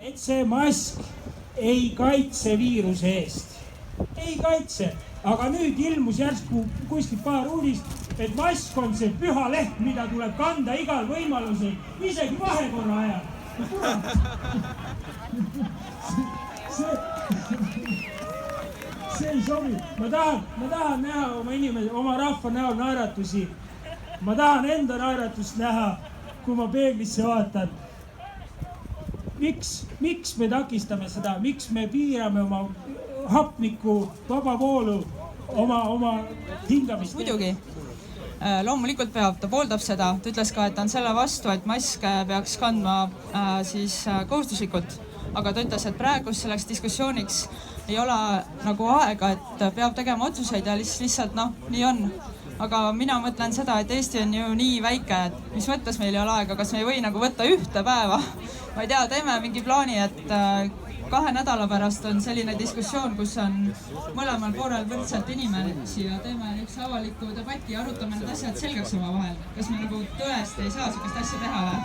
et see mask ei kaitse viiruse eest. Ei kaitse. Aga nüüd ilmus järsku kuskilt paar uudist, et mask on see püha leht, mida tuleb kanda igal võimalusel, isegi vahekorra ajal. See ei sobi. Ma tahan näha oma rahva näol naeratusi. Ma tahan enda naeratust näha, kui ma peeglisse vaatan. Miks me takistame seda? Miks me piirame oma hapniku vaba voolu, oma hingamist? Muidugi. Loomulikult ta pooldab seda. Ta ütles ka, et ta on selle vastu, et maske peaks kandma kohustuslikult. Aga ta ütles, et praegu selleks diskussiooniks ei ole nagu aega, et peab tegema otsuseid ja lihtsalt nii on. Aga mina mõtlen seda, et Eesti on ju nii väike, et mis mõttes meil ei ole aega, kas me ei või nagu võtta ühte päeva. Ma ei tea, teeme mingi plaani, et 2 nädala pärast on selline diskussioon, kus on mõlemal poolel võrdselt inimesi ja teeme üks avaliku debati ja arutame need asjad selgeks oma vahel. Kas me nagu tõesti ei saa sellist asja teha või?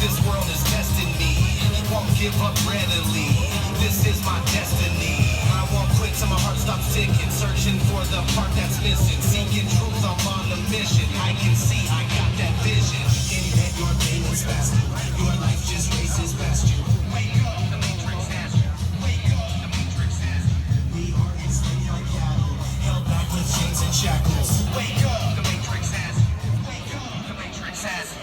This world is testing me. Won't give up readily. This is my destiny. I won't quit till my heart stops ticking. Searching for the part that's missing. Seeking truth, I'm on a mission. I can see, I got that vision. In that your pain is faster. Your life just races past you. Wake up, the Matrix has you. Wake up, the Matrix has you. We are enslaved like cattle, held back with chains and shackles. Wake up, the Matrix has you. Wake up, the Matrix has you.